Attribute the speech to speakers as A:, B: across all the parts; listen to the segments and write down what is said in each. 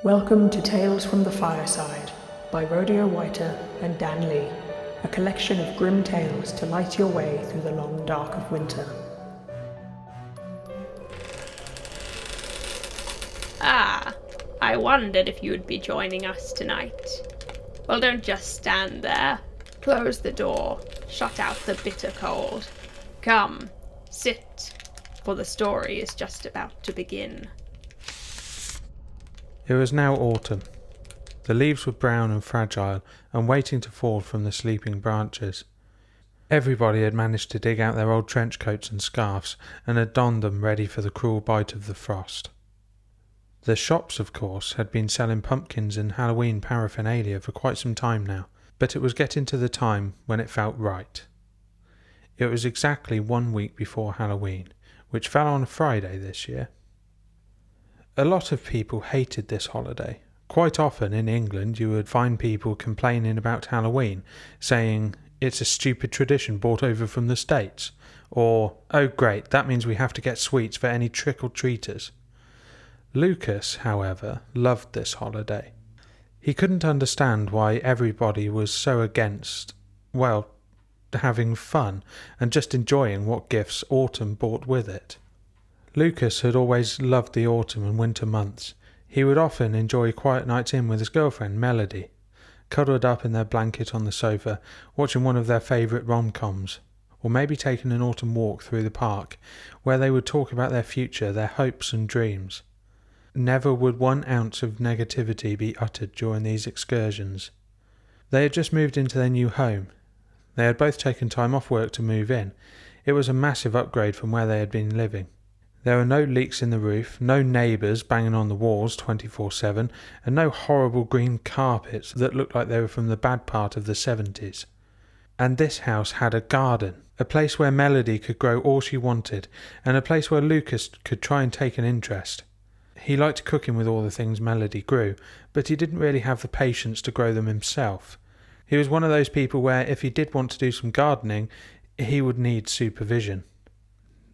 A: Welcome to Tales from the Fireside by RODEAX and Dan Lee, a collection of grim tales to light your way through the long dark of winter.
B: Ah, I wondered if you would be joining us tonight. Well, don't just stand there. Close the door, shut out the bitter cold. Come, sit, for the story is just about to begin.
C: It was now autumn. The leaves were brown and fragile and waiting to fall from the sleeping branches. Everybody had managed to dig out their old trench coats and scarves and had donned them ready for the cruel bite of the frost. The shops, of course, had been selling pumpkins and Halloween paraphernalia for quite some time now, but it was getting to the time when it felt right. It was exactly 1 week before Halloween, which fell on a Friday this year. A lot of people hated this holiday. Quite often in England you would find people complaining about Halloween, saying it's a stupid tradition brought over from the States, or, oh great, that means we have to get sweets for any trick-or-treaters. Lucas, however, loved this holiday. He couldn't understand why everybody was so against, well, having fun and just enjoying what gifts autumn brought with it. Lucas had always loved the autumn and winter months. He would often enjoy quiet nights in with his girlfriend, Melody, cuddled up in their blanket on the sofa, watching one of their favourite rom-coms, or maybe taking an autumn walk through the park, where they would talk about their future, their hopes and dreams. Never would 1 ounce of negativity be uttered during these excursions. They had just moved into their new home. They had both taken time off work to move in. It was a massive upgrade from where they had been living. There were no leaks in the roof, no neighbours banging on the walls 24/7, and no horrible green carpets that looked like they were from the bad part of the 70s. And this house had a garden, a place where Melody could grow all she wanted, and a place where Lucas could try and take an interest. He liked cooking with all the things Melody grew, but he didn't really have the patience to grow them himself. He was one of those people where if he did want to do some gardening, he would need supervision.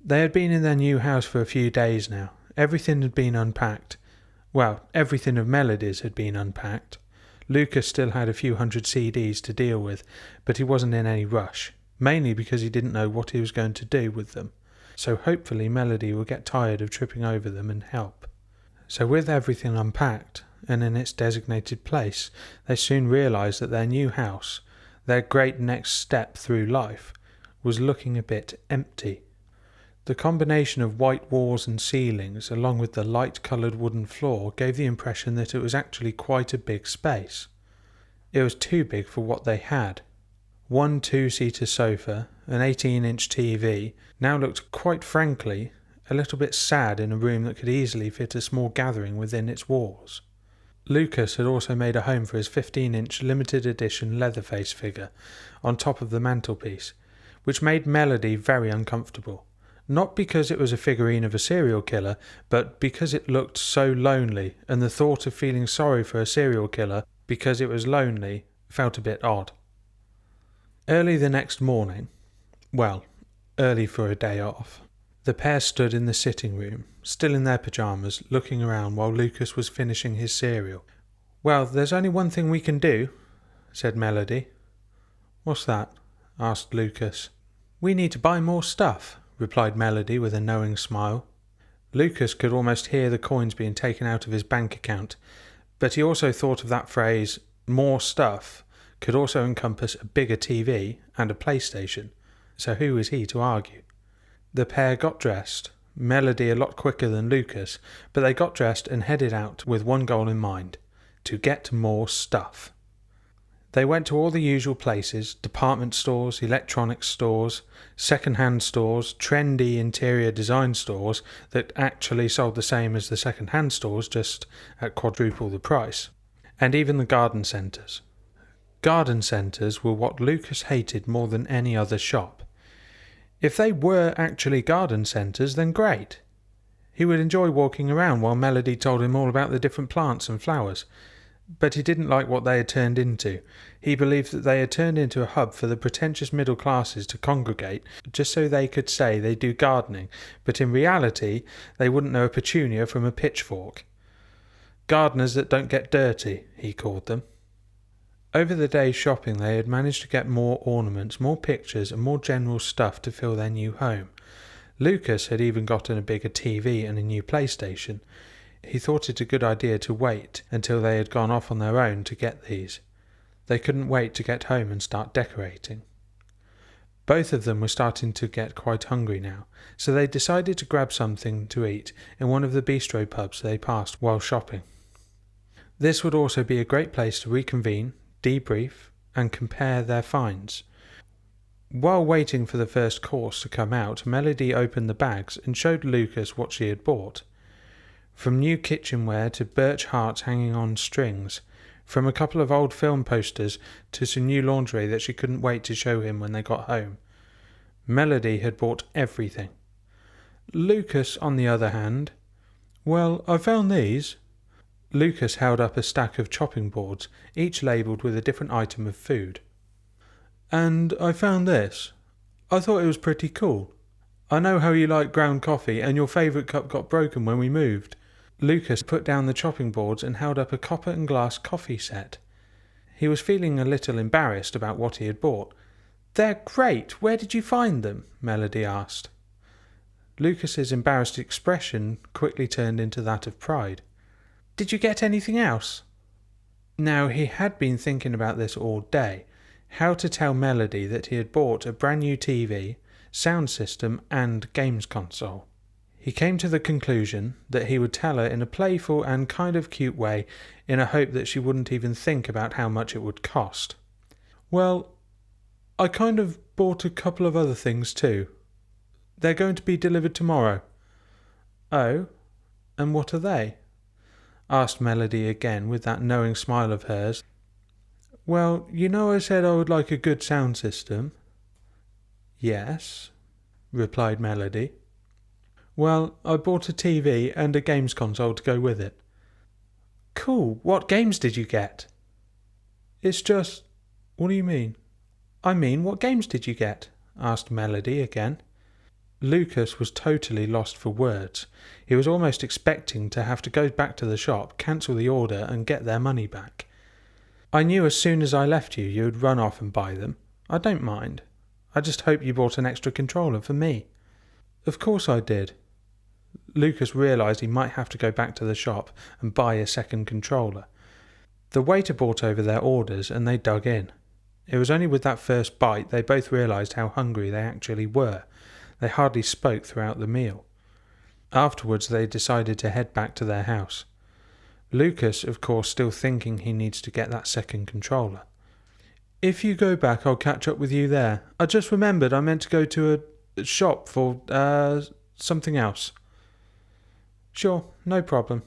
C: They had been in their new house for a few days now. Everything had been unpacked. Well, everything of Melody's had been unpacked. Lucas still had a few hundred CDs to deal with, but he wasn't in any rush, mainly because he didn't know what he was going to do with them. So hopefully Melody would get tired of tripping over them and help. So with everything unpacked and in its designated place, they soon realised that their new house, their great next step through life, was looking a bit empty. The combination of white walls and ceilings, along with the light-coloured wooden floor, gave the impression that it was actually quite a big space. It was too big for what they had. 1 2-seater sofa, an 18-inch TV, now looked quite frankly a little bit sad in a room that could easily fit a small gathering within its walls. Lucas had also made a home for his 15-inch limited edition Leatherface figure on top of the mantelpiece, which made Melody very uncomfortable. Not because it was a figurine of a serial killer, but because it looked so lonely, and the thought of feeling sorry for a serial killer because it was lonely felt a bit odd. Early the next morning, well, early for a day off, the pair stood in the sitting room, still in their pyjamas, looking around while Lucas was finishing his cereal. "Well, there's only one thing we can do," said Melody. "What's that?" asked Lucas. "We need to buy more stuff," replied Melody with a knowing smile. Lucas could almost hear the coins being taken out of his bank account, but he also thought of that phrase, more stuff, could also encompass a bigger TV and a PlayStation, so who was he to argue? The pair got dressed, Melody a lot quicker than Lucas, but they got dressed and headed out with one goal in mind, to get more stuff. They went to all the usual places, department stores, electronics stores, second-hand stores, trendy interior design stores that actually sold the same as the second-hand stores, just at quadruple the price, and even the garden centres. Garden centres were what Lucas hated more than any other shop. If they were actually garden centres, then great. He would enjoy walking around while Melody told him all about the different plants and flowers. But he didn't like what they had turned into. He believed that they had turned into a hub for the pretentious middle classes to congregate just so they could say they do gardening, but in reality they wouldn't know a petunia from a pitchfork. Gardeners that don't get dirty, he called them. Over the day's shopping they had managed to get more ornaments, more pictures and more general stuff to fill their new home. Lucas had even gotten a bigger TV and a new PlayStation. He thought it a good idea to wait until they had gone off on their own to get these. They couldn't wait to get home and start decorating. Both of them were starting to get quite hungry now, so they decided to grab something to eat in one of the bistro pubs they passed while shopping. This would also be a great place to reconvene, debrief, and compare their finds. While waiting for the first course to come out, Melody opened the bags and showed Lucas what she had bought. From new kitchenware to birch hearts hanging on strings, from a couple of old film posters to some new lingerie that she couldn't wait to show him when they got home. Melody had bought everything. Lucas, on the other hand, "Well, I found these." Lucas held up a stack of chopping boards, each labelled with a different item of food. "And I found this. I thought it was pretty cool. I know how you like ground coffee, and your favourite cup got broken when we moved." Lucas put down the chopping boards and held up a copper and glass coffee set. He was feeling a little embarrassed about what he had bought. "They're great! Where did you find them?" Melody asked. Lucas's embarrassed expression quickly turned into that of pride. "Did you get anything else?" Now, he had been thinking about this all day, how to tell Melody that he had bought a brand new TV, sound system and games console. He came to the conclusion that he would tell her in a playful and kind of cute way in a hope that she wouldn't even think about how much it would cost. "Well, I kind of bought a couple of other things too. They're going to be delivered tomorrow." "Oh, and what are they?" asked Melody again with that knowing smile of hers. "Well, you know I said I would like a good sound system." "Yes," replied Melody. "Well, I bought a TV and a games console to go with it." "Cool. What games did you get?" "It's just..." "What do you mean?" "I mean, what games did you get?" asked Melody again. Lucas was totally lost for words. He was almost expecting to have to go back to the shop, cancel the order and get their money back. "I knew as soon as I left you would run off and buy them. I don't mind. I just hope you bought an extra controller for me." "Of course I did." Lucas realised he might have to go back to the shop and buy a second controller. The waiter brought over their orders and they dug in. It was only with that first bite they both realised how hungry they actually were. They hardly spoke throughout the meal. Afterwards they decided to head back to their house. Lucas, of course, still thinking he needs to get that second controller. "If you go back, I'll catch up with you there. I just remembered I meant to go to a shop for, something else." "Sure, no problem."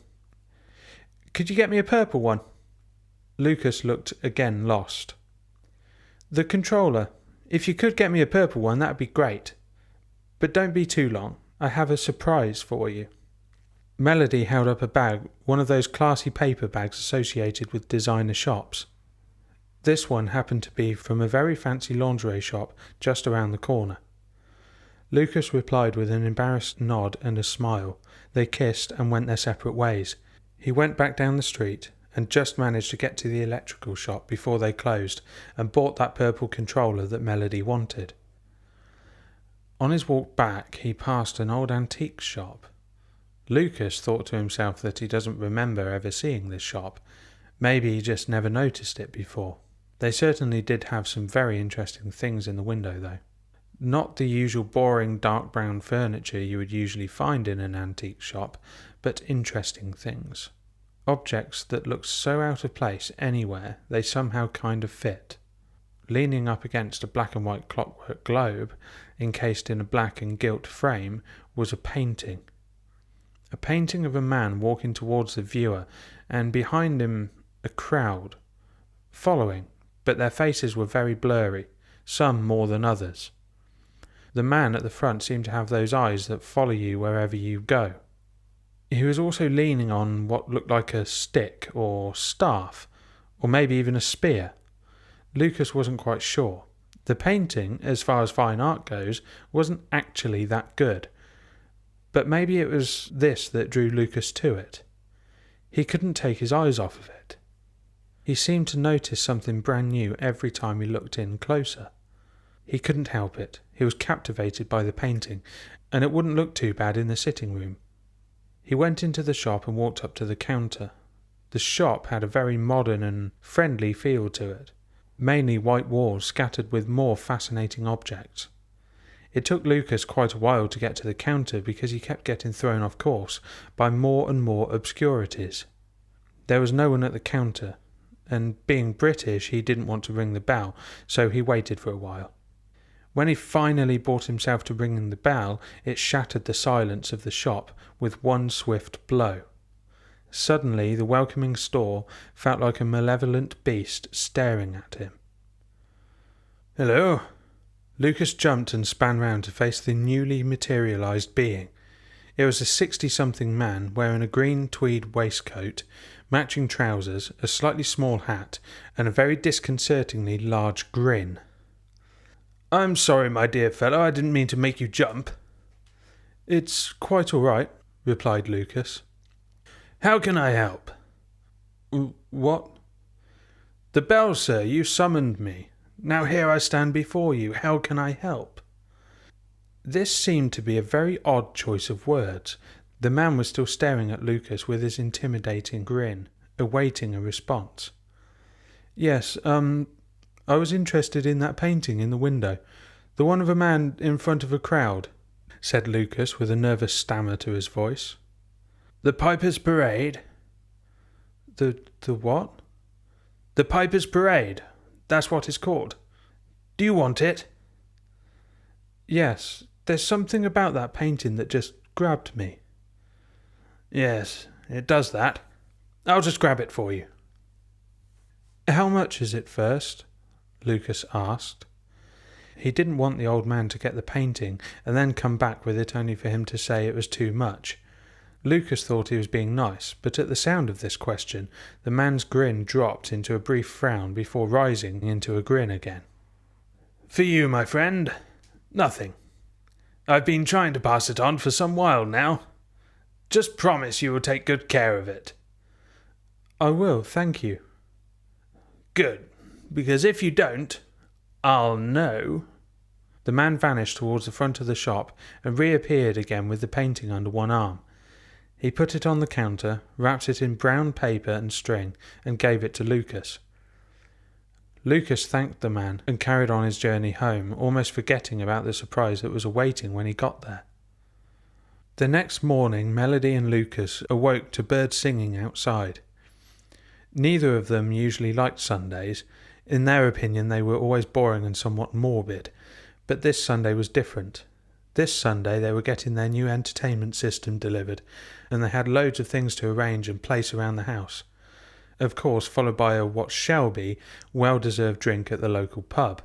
C: "Could you get me a purple one?" Lucas looked again lost. "The controller. If you could get me a purple one, that'd be great. But don't be too long. I have a surprise for you." Melody held up a bag, one of those classy paper bags associated with designer shops. This one happened to be from a very fancy lingerie shop just around the corner. Lucas replied with an embarrassed nod and a smile. They kissed and went their separate ways. He went back down the street and just managed to get to the electrical shop before they closed and bought that purple controller that Melody wanted. On his walk back, he passed an old antique shop. Lucas thought to himself that he doesn't remember ever seeing this shop. Maybe he just never noticed it before. They certainly did have some very interesting things in the window, though. Not the usual boring dark brown furniture you would usually find in an antique shop, but interesting things. Objects that looked so out of place anywhere they somehow kind of fit. Leaning up against a black and white clockwork globe, encased in a black and gilt frame, was a painting. A painting of a man walking towards the viewer, and behind him a crowd, following, but their faces were very blurry, some more than others. The man at the front seemed to have those eyes that follow you wherever you go. He was also leaning on what looked like a stick or staff, or maybe even a spear. Lucas wasn't quite sure. The painting, as far as fine art goes, wasn't actually that good. But maybe it was this that drew Lucas to it. He couldn't take his eyes off of it. He seemed to notice something brand new every time he looked in closer. He couldn't help it. He was captivated by the painting, and it wouldn't look too bad in the sitting room. He went into the shop and walked up to the counter. The shop had a very modern and friendly feel to it, mainly white walls scattered with more fascinating objects. It took Lucas quite a while to get to the counter because he kept getting thrown off course by more and more obscurities. There was no one at the counter, and being British he didn't want to ring the bell, so he waited for a while. When he finally brought himself to ringing the bell, it shattered the silence of the shop with one swift blow. Suddenly the welcoming store felt like a malevolent beast staring at him. "Hello?" Lucas jumped and span round to face the newly materialised being. It was a 60-something man wearing a green tweed waistcoat, matching trousers, a slightly small hat, and a very disconcertingly large grin. "I'm sorry, my dear fellow, I didn't mean to make you jump." "It's quite all right," replied Lucas. "How can I help?" "What?" "The bell, sir. You summoned me. Now here I stand before you. How can I help?" This seemed to be a very odd choice of words. The man was still staring at Lucas with his intimidating grin, awaiting a response. "Yes, I was interested in that painting in the window, the one of a man in front of a crowd," said Lucas with a nervous stammer to his voice. "The Piper's Parade?" The what?" "The Piper's Parade. That's what it's called. Do you want it?" "Yes, there's something about that painting that just grabbed me." "Yes, it does that. I'll just grab it for you." "How much is it first?" Lucas asked. He didn't want the old man to get the painting and then come back with it only for him to say it was too much. Lucas thought he was being nice, but at the sound of this question, the man's grin dropped into a brief frown before rising into a grin again. "For you, my friend, nothing. I've been trying to pass it on for some while now. Just promise you will take good care of it." "I will, thank you." "Good, because if you don't, I'll know." The man vanished towards the front of the shop and reappeared again with the painting under one arm. He put it on the counter, wrapped it in brown paper and string, and gave it to Lucas. Lucas thanked the man and carried on his journey home, almost forgetting about the surprise that was awaiting when he got there. The next morning, Melody and Lucas awoke to birds singing outside. Neither of them usually liked Sundays. In their opinion, they were always boring and somewhat morbid, but this Sunday was different. This Sunday they were getting their new entertainment system delivered, and they had loads of things to arrange and place around the house. Of course, followed by a what shall be well-deserved drink at the local pub.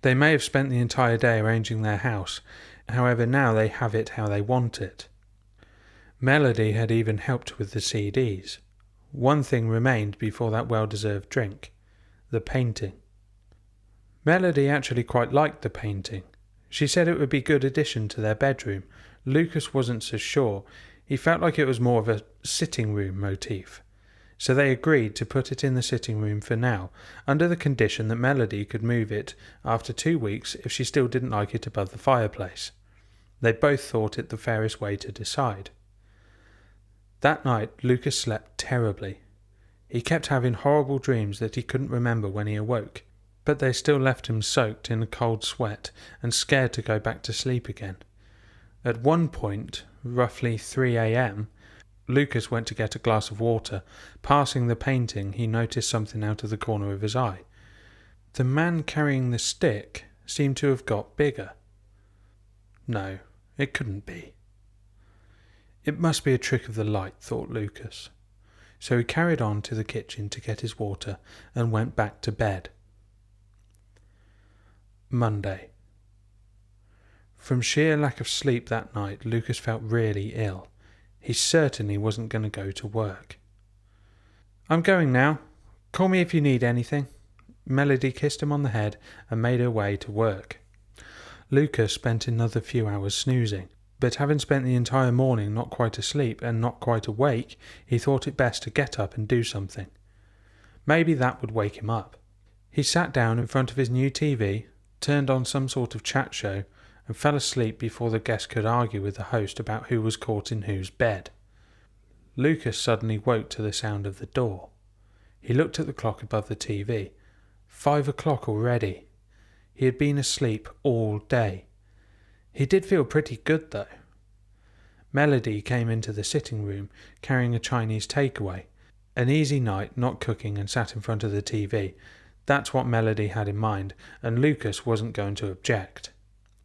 C: They may have spent the entire day arranging their house, however now they have it how they want it. Melody had even helped with the CDs. One thing remained before that well-deserved drink: the painting. Melody actually quite liked the painting. She said it would be a good addition to their bedroom. Lucas wasn't so sure. He felt like it was more of a sitting room motif. So they agreed to put it in the sitting room for now, under the condition that Melody could move it after 2 weeks if she still didn't like it above the fireplace. They both thought it the fairest way to decide. That night Lucas slept terribly. He kept having horrible dreams that he couldn't remember when he awoke, but they still left him soaked in a cold sweat and scared to go back to sleep again. At one point, roughly 3 a.m, Lucas went to get a glass of water. Passing the painting, he noticed something out of the corner of his eye. The man carrying the stick seemed to have got bigger. No, it couldn't be. It must be a trick of the light, thought Lucas. So he carried on to the kitchen to get his water and went back to bed. Monday. From sheer lack of sleep that night, Lucas felt really ill. He certainly wasn't going to go to work. "I'm going now. Call me if you need anything." Melody kissed him on the head and made her way to work. Lucas spent another few hours snoozing. but having spent the entire morning not quite asleep and not quite awake, he thought it best to get up and do something. Maybe that would wake him up. He sat down in front of his new TV, turned on some sort of chat show, and fell asleep before the guest could argue with the host about who was caught in whose bed. Lucas suddenly woke to the sound of the door. He looked at the clock above the TV. 5 o'clock already. He had been asleep all day. He did feel pretty good, though. Melody came into the sitting room, carrying a Chinese takeaway. An easy night, not cooking, and sat in front of the TV. That's what Melody had in mind, and Lucas wasn't going to object.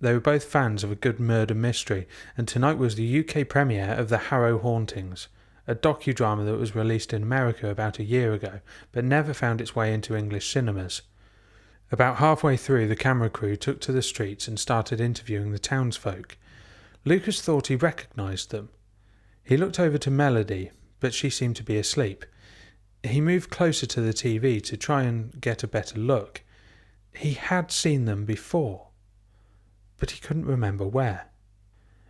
C: They were both fans of a good murder mystery, and tonight was the UK premiere of The Harrow Hauntings, a docudrama that was released in America about a year ago, but never found its way into English cinemas. About halfway through, the camera crew took to the streets and started interviewing the townsfolk. Lucas thought he recognised them. He looked over to Melody, but she seemed to be asleep. He moved closer to the TV to try and get a better look. He had seen them before, but he couldn't remember where.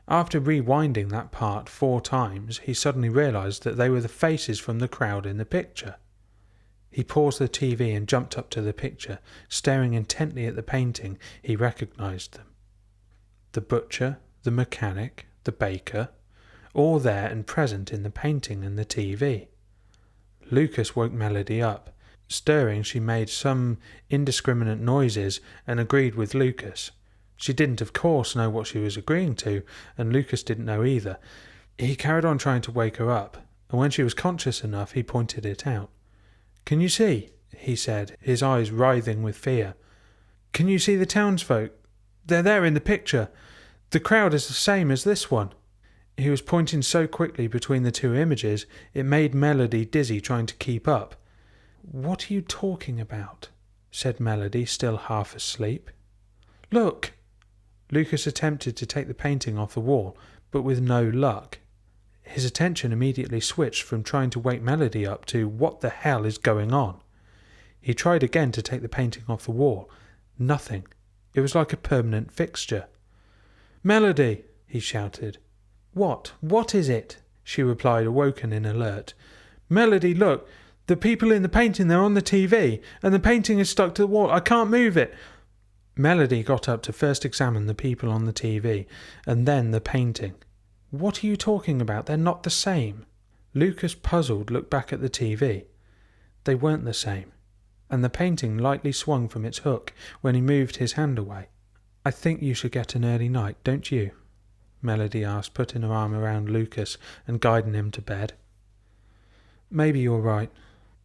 C: After rewinding that part 4 times, he suddenly realised that they were the faces from the crowd in the picture. He paused the TV and jumped up to the picture. Staring intently at the painting, he recognised them. The butcher, the mechanic, the baker, all there and present in the painting and the TV. Lucas woke Melody up. Stirring, she made some indiscriminate noises and agreed with Lucas. She didn't, of course, know what she was agreeing to, and Lucas didn't know either. He carried on trying to wake her up, and when she was conscious enough, he pointed it out. "Can you see?" he said, his eyes writhing with fear. "Can you see the townsfolk? They're there in the picture. The crowd is the same as this one." He was pointing so quickly between the 2 images, it made Melody dizzy trying to keep up. "What are you talking about?" said Melody, still half asleep. "Look!" Lucas attempted to take the painting off the wall, but with no luck. His attention immediately switched from trying to wake Melody up to what the hell is going on. He tried again to take the painting off the wall. Nothing. It was like a permanent fixture. "Melody!" he shouted. "What? What is it?" she replied, awoken in alert. "Melody, look! The people in the painting, they're on the TV, and the painting is stuck to the wall. I can't move it." Melody got up to first examine the people on the TV, and then the painting. "What are you talking about? They're not the same." Lucas, puzzled, looked back at the TV. They weren't the same, and the painting lightly swung from its hook when he moved his hand away. "I think you should get an early night, don't you?" Melody asked, putting her arm around Lucas and guiding him to bed. "Maybe you're right."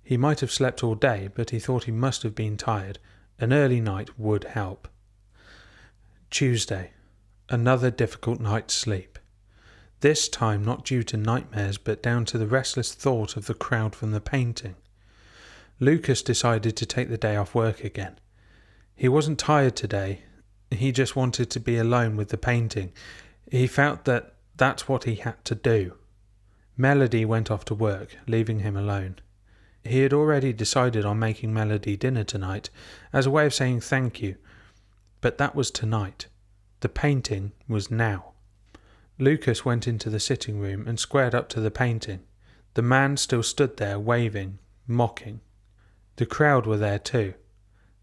C: He might have slept all day, but he thought he must have been tired. An early night would help. Tuesday. Another difficult night's sleep. This time not due to nightmares, but down to the restless thought of the crowd from the painting. Lucas decided to take the day off work again. He wasn't tired today. He just wanted to be alone with the painting. He felt that that's what he had to do. Melody went off to work, leaving him alone. He had already decided on making Melody dinner tonight, as a way of saying thank you. But that was tonight. The painting was now. Lucas went into the sitting room and squared up to the painting. The man still stood there, waving, mocking. The crowd were there too.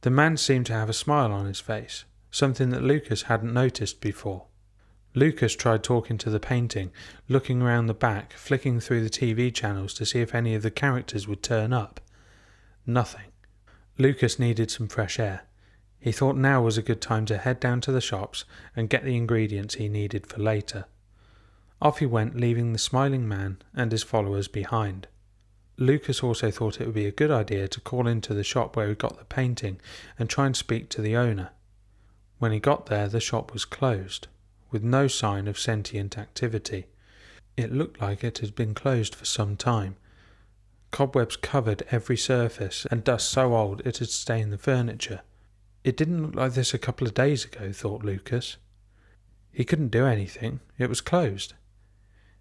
C: The man seemed to have a smile on his face, something that Lucas hadn't noticed before. Lucas tried talking to the painting, looking around the back, flicking through the TV channels to see if any of the characters would turn up. Nothing. Lucas needed some fresh air. He thought now was a good time to head down to the shops and get the ingredients he needed for later. Off he went, leaving the smiling man and his followers behind. Lucas also thought it would be a good idea to call into the shop where he got the painting and try and speak to the owner. When he got there, the shop was closed, with no sign of sentient activity. It looked like it had been closed for some time. Cobwebs covered every surface, and dust so old it had stained the furniture. It didn't look like this a couple of days ago, thought Lucas. He couldn't do anything. It was closed.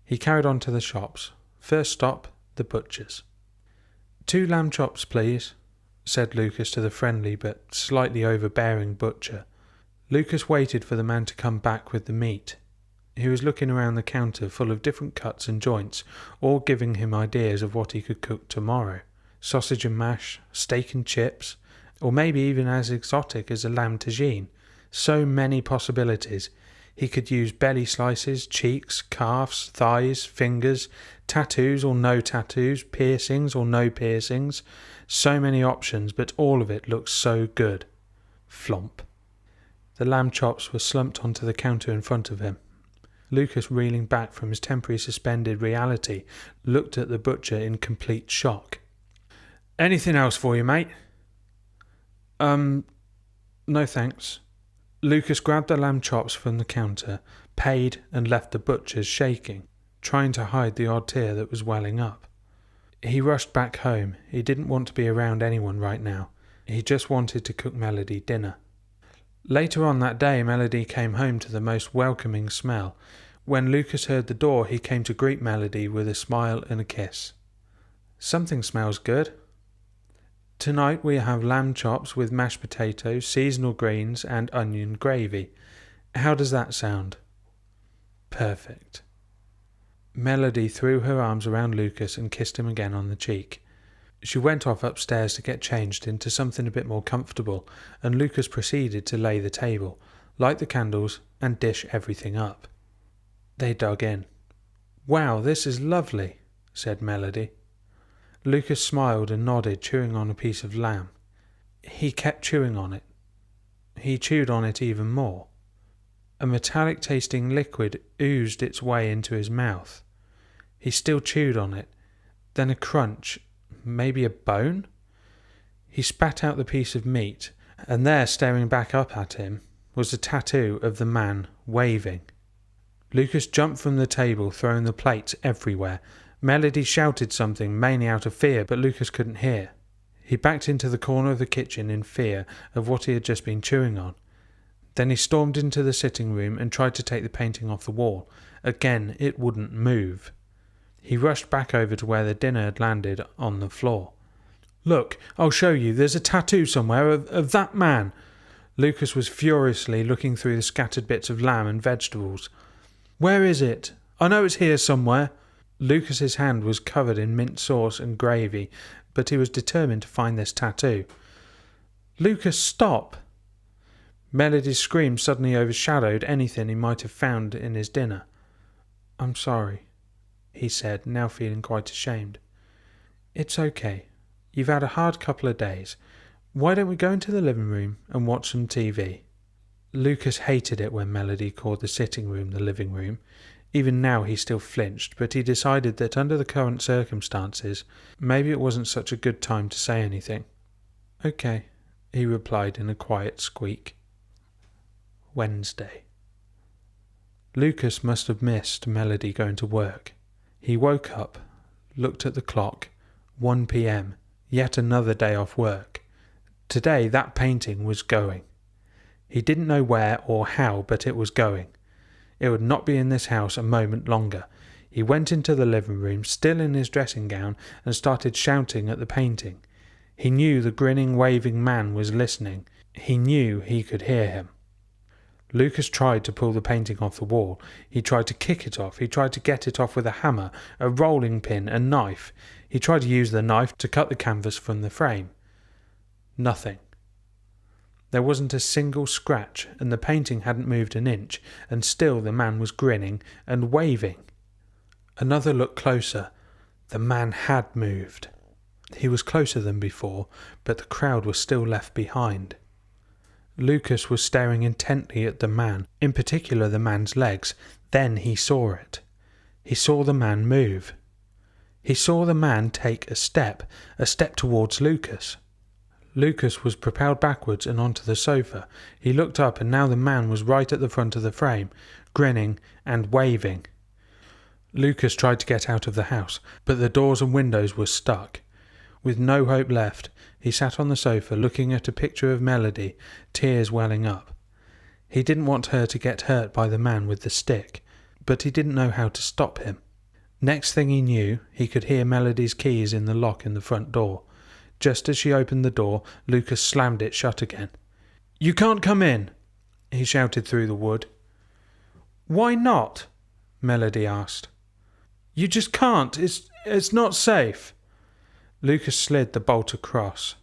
C: He carried on to the shops. First stop, the butcher's. 2 lamb chops, please, said Lucas to the friendly but slightly overbearing butcher. Lucas waited for the man to come back with the meat. He was looking around the counter full of different cuts and joints, all giving him ideas of what he could cook tomorrow. Sausage and mash, steak and chips, or maybe even as exotic as a lamb tagine. So many possibilities. He could use belly slices, cheeks, calves, thighs, fingers, tattoos or no tattoos, piercings or no piercings. So many options, but all of it looked so good. Flomp. The lamb chops were slumped onto the counter in front of him. Lucas, reeling back from his temporary suspended reality, looked at the butcher in complete shock. "Anything else for you, mate?" No thanks." Lucas grabbed the lamb chops from the counter, paid, and left the butcher's shaking, trying to hide the odd tear that was welling up. He rushed back home. He didn't want to be around anyone right now. He just wanted to cook Melody dinner. Later on that day, Melody came home to the most welcoming smell. When Lucas heard the door, he came to greet Melody with a smile and a kiss. "Something smells good." "Tonight we have lamb chops with mashed potatoes, seasonal greens, and onion gravy. How does that sound?" "Perfect." Melody threw her arms around Lucas and kissed him again on the cheek. She went off upstairs to get changed into something a bit more comfortable, and Lucas proceeded to lay the table, light the candles, and dish everything up. They dug in. "Wow, this is lovely," said Melody. Lucas smiled and nodded, chewing on a piece of lamb. He kept chewing on it. He chewed on it even more. A metallic-tasting liquid oozed its way into his mouth. He still chewed on it. Then a crunch. Maybe a bone? He spat out the piece of meat, and there, staring back up at him, was a tattoo of the man waving. Lucas jumped from the table, throwing the plates everywhere. Melody shouted something, mainly out of fear, but Lucas couldn't hear. He backed into the corner of the kitchen in fear of what he had just been chewing on. Then he stormed into the sitting room and tried to take the painting off the wall. Again, it wouldn't move. He rushed back over to where the dinner had landed on the floor. "Look, I'll show you. There's a tattoo somewhere of that man." Lucas was furiously looking through the scattered bits of lamb and vegetables. "Where is it? I know it's here somewhere." Lucas's hand was covered in mint sauce and gravy, but he was determined to find this tattoo. "Lucas, stop!" Melody's scream suddenly overshadowed anything he might have found in his dinner. "I'm sorry," he said, now feeling quite ashamed. "It's okay. You've had a hard couple of days. Why don't we go into the living room and watch some TV?" Lucas hated it when Melody called the sitting room the living room. Even now he still flinched, but he decided that under the current circumstances, maybe it wasn't such a good time to say anything. "Okay," he replied in a quiet squeak. Wednesday. Lucas must have missed Melody going to work. He woke up, looked at the clock, 1 p.m, yet another day off work. Today that painting was going. He didn't know where or how, but it was going. It would not be in this house a moment longer. He went into the living room, still in his dressing gown, and started shouting at the painting. He knew the grinning, waving man was listening. He knew he could hear him. Lucas tried to pull the painting off the wall. He tried to kick it off. He tried to get it off with a hammer, a rolling pin, a knife. He tried to use the knife to cut the canvas from the frame. Nothing. There wasn't a single scratch, and the painting hadn't moved an inch, and still the man was grinning and waving. Another look closer. The man had moved. He was closer than before, but the crowd was still left behind. Lucas was staring intently at the man, in particular the man's legs. Then he saw it. He saw the man move. He saw the man take a step towards Lucas. Lucas was propelled backwards and onto the sofa. He looked up, and now the man was right at the front of the frame, grinning and waving. Lucas tried to get out of the house, but the doors and windows were stuck. With no hope left, he sat on the sofa looking at a picture of Melody, tears welling up. He didn't want her to get hurt by the man with the stick, but he didn't know how to stop him. Next thing he knew, he could hear Melody's keys in the lock in the front door. Just as she opened the door, Lucas slammed it shut again. "You can't come in!" he shouted through the wood. Why not? Melody asked. You just can't. It's not safe. Lucas slid the bolt across.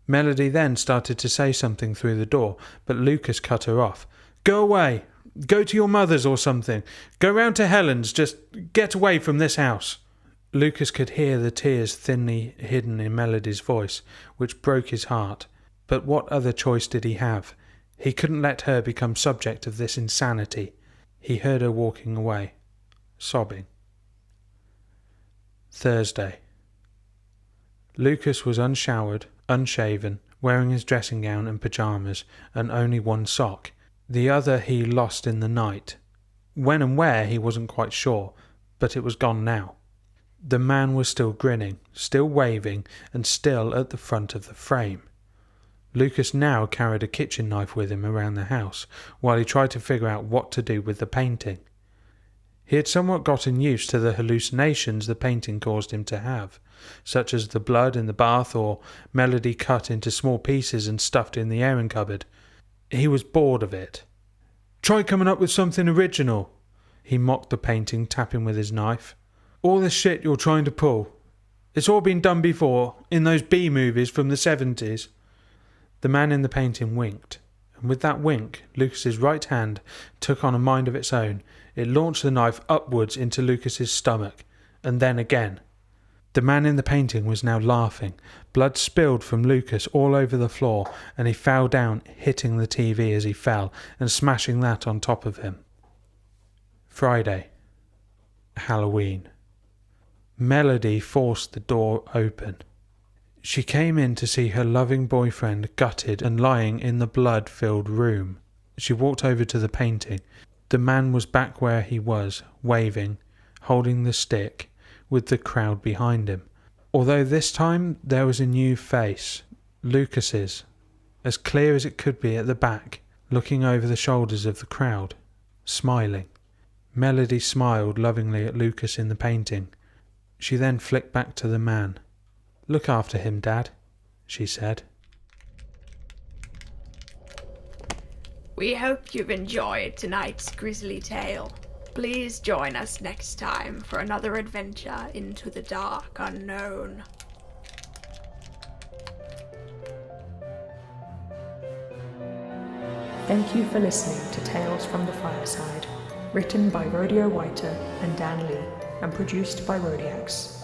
C: Melody then started to say something through the door, but Lucas cut her off. Go away. Go to your mother's or something. Go round to Helen's. Just get away from this house. Lucas could hear the tears thinly hidden in Melody's voice, which broke his heart. But what other choice did he have? He couldn't let her become subject of this insanity. He heard her walking away, sobbing. Thursday. Lucas was unshowered, unshaven, wearing his dressing gown and pyjamas, and only one sock. The other he lost in the night. When and where he wasn't quite sure, but it was gone now. The man was still grinning, still waving, and still at the front of the frame. Lucas now carried a kitchen knife with him around the house, while he tried to figure out what to do with the painting. He had somewhat gotten used to the hallucinations the painting caused him to have, such as the blood in the bath or Melody cut into small pieces and stuffed in the airing cupboard. He was bored of it. Try coming up with something original, he mocked the painting, tapping with his knife. All the shit you're trying to pull. It's all been done before, in those B-movies from the 70s. The man in the painting winked, and with that wink, Lucas's right hand took on a mind of its own. It launched the knife upwards into Lucas's stomach, and then again. The man in the painting was now laughing. Blood spilled from Lucas all over the floor, and he fell down, hitting the TV as he fell, and smashing that on top of him. Friday. Halloween. Melody forced the door open. She came in to see her loving boyfriend gutted and lying in the blood-filled room. She walked over to the painting. The man was back where he was, waving, holding the stick, with the crowd behind him. Although this time there was a new face, Lucas's, as clear as it could be at the back, looking over the shoulders of the crowd, smiling. Melody smiled lovingly at Lucas in the painting. She then flicked back to the man. Look after him, Dad, she said.
B: We hope you've enjoyed tonight's grisly tale. Please join us next time for another adventure into the dark unknown.
A: Thank you for listening to Tales from the Fireside, written by Rodeo Whiter and Dan Lee, and produced by RODEAX.